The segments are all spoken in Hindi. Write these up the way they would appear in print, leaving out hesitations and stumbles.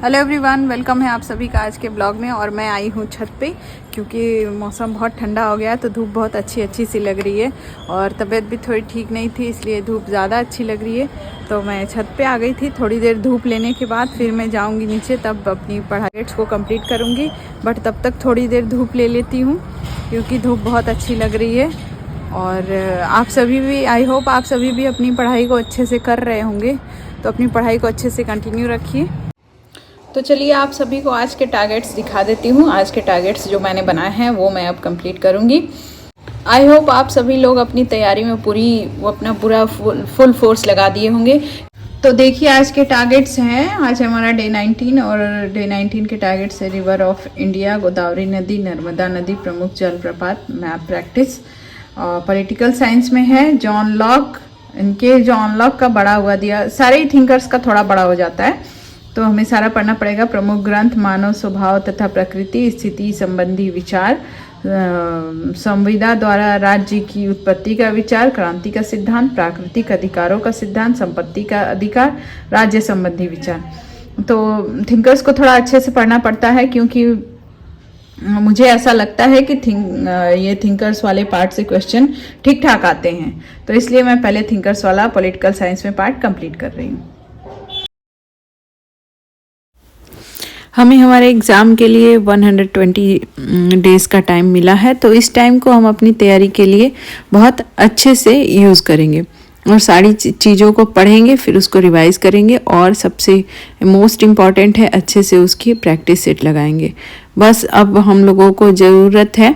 हेलो एवरीवन, वेलकम है आप सभी का आज के ब्लॉग में। और मैं आई हूँ छत पे क्योंकि मौसम बहुत ठंडा हो गया है तो धूप बहुत अच्छी सी लग रही है और तबीयत भी थोड़ी ठीक नहीं थी, इसलिए धूप ज़्यादा अच्छी लग रही है। तो मैं छत पे आ गई थी। थोड़ी देर धूप लेने के बाद फिर मैं जाऊँगी नीचे, तब अपनी पढ़ाई को कंप्लीट करूँगी। बट तब तक थोड़ी देर धूप ले लेती हूँ क्योंकि धूप बहुत अच्छी लग रही है। और आप सभी भी, आई होप आप सभी भी अपनी पढ़ाई को अच्छे से कर रहे होंगे, तो अपनी पढ़ाई को अच्छे से कंटिन्यू रखिए। तो चलिए आप सभी को आज के टारगेट्स दिखा देती हूँ। आज के टारगेट्स जो मैंने बनाए हैं वो मैं अब कंप्लीट करूँगी। आई होप आप सभी लोग अपनी तैयारी में अपना पूरा फुल फोर्स लगा दिए होंगे। तो देखिए आज के टारगेट्स हैं। आज हमारा डे 19 और डे 19 के टारगेट्स है रिवर ऑफ इंडिया, गोदावरी नदी, नर्मदा नदी, प्रमुख जलप्रपात, मैप प्रैक्टिस। पॉलिटिकल साइंस में है जॉन लॉक। जॉन लॉक का बड़ा हुआ दिया, सारे ही थिंकर्स का थोड़ा बड़ा हो जाता है तो हमें सारा पढ़ना पड़ेगा। प्रमुख ग्रंथ मानव स्वभाव तथा प्रकृति स्थिति संबंधी विचार, संविदा द्वारा राज्य की उत्पत्ति का विचार, क्रांति का सिद्धांत, प्राकृतिक अधिकारों का सिद्धांत, संपत्ति का अधिकार, राज्य संबंधी विचार। तो थिंकर्स को थोड़ा अच्छे से पढ़ना पड़ता है क्योंकि मुझे ऐसा लगता है कि ये थिंकर्स वाले पार्ट से क्वेश्चन ठीक ठाक आते हैं, तो इसलिए मैं पहले थिंकर्स वाला पॉलिटिकल साइंस में पार्ट कंप्लीट कर रही हूँ। हमें हमारे एग्ज़ाम के लिए 120 डेज़ का टाइम मिला है, तो इस टाइम को हम अपनी तैयारी के लिए बहुत अच्छे से यूज़ करेंगे और सारी चीज़ों को पढ़ेंगे, फिर उसको रिवाइज़ करेंगे और सबसे मोस्ट इम्पॉर्टेंट है अच्छे से उसकी प्रैक्टिस सेट लगाएंगे। बस अब हम लोगों को ज़रूरत है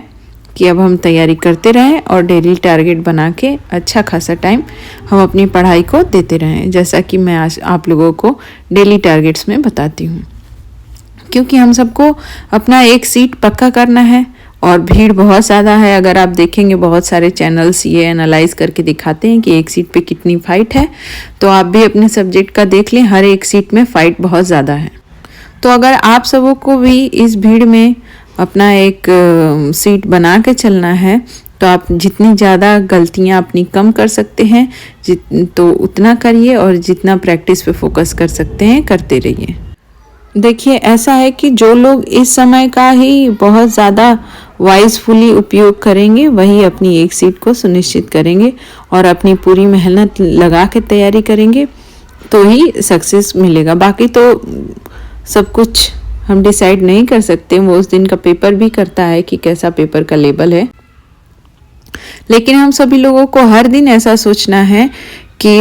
कि अब हम तैयारी करते रहें और डेली टारगेट बना के अच्छा खासा टाइम हम अपनी पढ़ाई को देते रहें, जैसा कि मैं आज आप लोगों को डेली टारगेट्स में बताती हूँ। क्योंकि हम सबको अपना एक सीट पक्का करना है और भीड़ बहुत ज़्यादा है। अगर आप देखेंगे बहुत सारे चैनल्स ये एनालाइज करके दिखाते हैं कि एक सीट पे कितनी फ़ाइट है, तो आप भी अपने सब्जेक्ट का देख लें, हर एक सीट में फ़ाइट बहुत ज़्यादा है। तो अगर आप सबों को भी इस भीड़ में अपना एक सीट बना के चलना है तो आप जितनी ज़्यादा गलतियाँ अपनी कम कर सकते हैं तो उतना करिए और जितना प्रैक्टिस पे फोकस कर सकते हैं करते रहिए। देखिए ऐसा है कि जो लोग इस समय का ही बहुत ज़्यादा वाइजफुली उपयोग करेंगे वही अपनी एक सीट को सुनिश्चित करेंगे और अपनी पूरी मेहनत लगा के तैयारी करेंगे तो ही सक्सेस मिलेगा। बाकी तो सब कुछ हम डिसाइड नहीं कर सकते, वो उस दिन का पेपर भी करता है कि कैसा पेपर का लेवल है। लेकिन हम सभी लोगों को हर दिन ऐसा सोचना है कि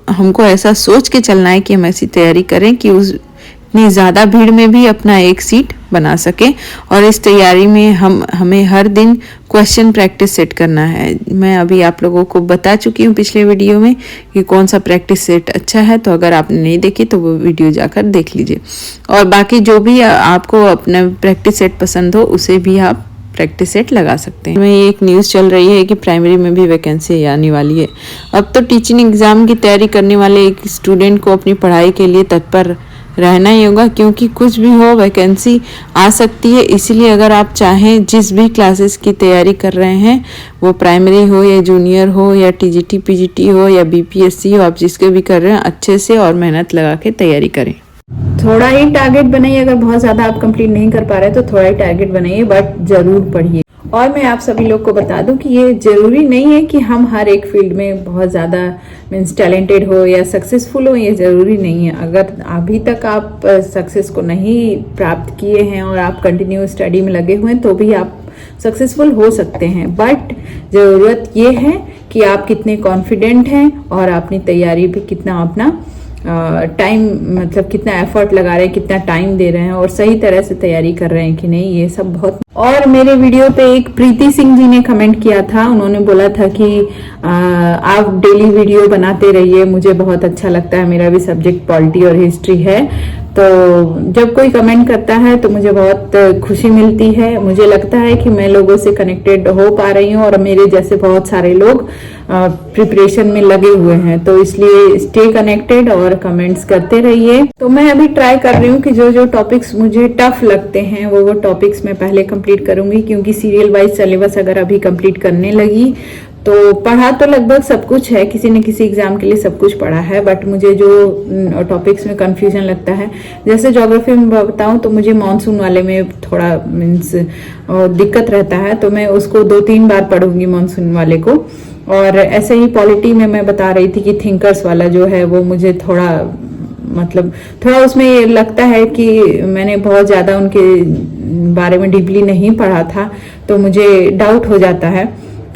हमको ऐसा सोच के चलना है कि हम ऐसी तैयारी करें कि इतनी ज़्यादा भीड़ में भी अपना एक सीट बना सकें। और इस तैयारी में हमें हर दिन क्वेश्चन प्रैक्टिस सेट करना है। मैं अभी आप लोगों को बता चुकी हूँ पिछले वीडियो में कि कौन सा प्रैक्टिस सेट अच्छा है, तो अगर आपने नहीं देखी तो वो वीडियो जाकर देख लीजिए। और बाकी जो भी आपको अपना प्रैक्टिस सेट पसंद हो उसे भी आप प्रैक्टिस सेट लगा सकते हैं। ये एक न्यूज़ चल रही है कि प्राइमरी में भी वैकेंसी आने वाली है। अब तो टीचिंग एग्ज़ाम की तैयारी करने वाले एक स्टूडेंट को अपनी पढ़ाई के लिए तत्पर रहना ही होगा क्योंकि कुछ भी हो वैकेंसी आ सकती है। इसीलिए अगर आप चाहें जिस भी क्लासेस की तैयारी कर रहे हैं, वो प्राइमरी हो या जूनियर हो या टीजीटी पीजीटी हो या बीपीएससी हो, आप जिसके भी कर रहे हैं अच्छे से और मेहनत लगा के तैयारी करें। थोड़ा ही टारगेट बनाइए, अगर बहुत ज़्यादा आप कंप्लीट नहीं कर पा रहे तो थोड़ा ही टारगेट बनाइए, बट ज़रूर पढ़िए। और मैं आप सभी लोग को बता दूं कि ये ज़रूरी नहीं है कि हम हर एक फील्ड में बहुत ज़्यादा मीन्स टैलेंटेड हो या सक्सेसफुल हो, ये ज़रूरी नहीं है। अगर अभी तक आप सक्सेस को नहीं प्राप्त किए हैं और आप कंटिन्यू स्टडी में लगे हुए हैं तो भी आप सक्सेसफुल हो सकते हैं। बट ज़रूरत ये है कि आप कितने कॉन्फिडेंट हैं और अपनी तैयारी पे कितना अपना टाइम कितना एफर्ट लगा रहे हैं, कितना टाइम दे रहे हैं और सही तरह से तैयारी कर रहे हैं कि नहीं, ये सब बहुत। और मेरे वीडियो पे एक प्रीति सिंह जी ने कमेंट किया था, उन्होंने बोला था कि आप डेली वीडियो बनाते रहिए, मुझे बहुत अच्छा लगता है, मेरा भी सब्जेक्ट पॉलिटी और हिस्ट्री है। तो जब कोई कमेंट करता है तो मुझे बहुत खुशी मिलती है। मुझे लगता है कि मैं लोगों से कनेक्टेड हो पा रही हूँ और मेरे जैसे बहुत सारे लोग प्रिपरेशन में लगे हुए हैं, तो इसलिए स्टे कनेक्टेड और कमेंट्स करते रहिए। तो मैं अभी ट्राई कर रही हूँ कि जो जो टॉपिक्स मुझे टफ लगते हैं वो टॉपिक्स मैं पहले कंप्लीट करूंगी, क्योंकि सीरियल वाइज सिलेबस अगर अभी कंप्लीट करने लगी तो पढ़ा तो लगभग सब कुछ है, किसी न किसी एग्जाम के लिए सब कुछ पढ़ा है, बट मुझे जो टॉपिक्स में कंफ्यूजन लगता है, जैसे ज्योग्राफी में बताऊं तो मुझे मानसून वाले में थोड़ा मीन्स दिक्कत रहता है, तो मैं उसको 2-3 बार पढ़ूंगी मानसून वाले को। और ऐसे ही पॉलिटी में मैं बता रही थी कि थिंकर्स वाला जो है वो मुझे थोड़ा मतलब थोड़ा उसमें ये लगता है कि मैंने बहुत ज़्यादा उनके बारे में डीपली नहीं पढ़ा था, तो मुझे डाउट हो जाता है,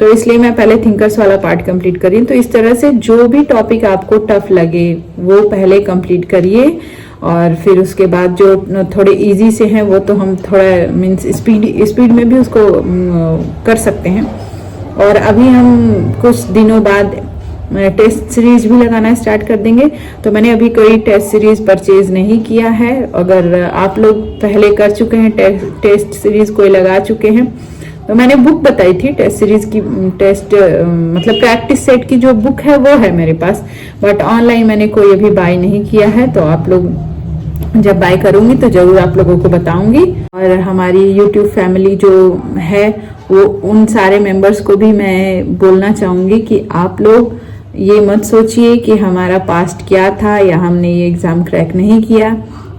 तो इसलिए मैं पहले थिंकर्स वाला पार्ट कंप्लीट करी। तो इस तरह से जो भी टॉपिक आपको टफ लगे वो पहले कंप्लीट करिए, और फिर उसके बाद जो थोड़े इजी से हैं वो तो हम थोड़ा मीन्स स्पीड में भी उसको कर सकते हैं। और अभी हम कुछ दिनों बाद टेस्ट सीरीज भी लगाना स्टार्ट कर देंगे, तो मैंने अभी कोई टेस्ट सीरीज परचेज नहीं किया है। अगर आप लोग पहले कर चुके हैं टेस्ट सीरीज कोई लगा चुके हैं, तो मैंने बुक बताई थी टेस्ट सीरीज की, टेस्ट मतलब प्रैक्टिस सेट की जो बुक है वो है मेरे पास, बट ऑनलाइन मैंने कोई अभी बाय नहीं किया है। तो आप लोग जब बाय करूंगी तो जरूर आप लोगों को बताऊंगी। और हमारी यूट्यूब फैमिली जो है वो उन सारे मेंबर्स को भी मैं बोलना चाहूंगी कि आप लोग ये मत सोचिए कि हमारा पास्ट क्या था या हमने ये एग्जाम क्रैक नहीं किया।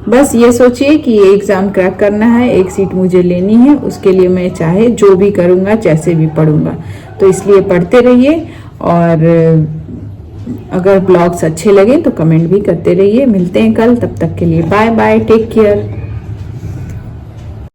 बस ये सोचिए कि ये एग्जाम क्रैक करना है, एक सीट मुझे लेनी है, उसके लिए मैं चाहे जो भी करूँगा, जैसे भी पढ़ूंगा। तो इसलिए पढ़ते रहिए, और अगर ब्लॉग्स अच्छे लगे तो कमेंट भी करते रहिए। मिलते हैं कल, तब तक के लिए बाय बाय, टेक केयर।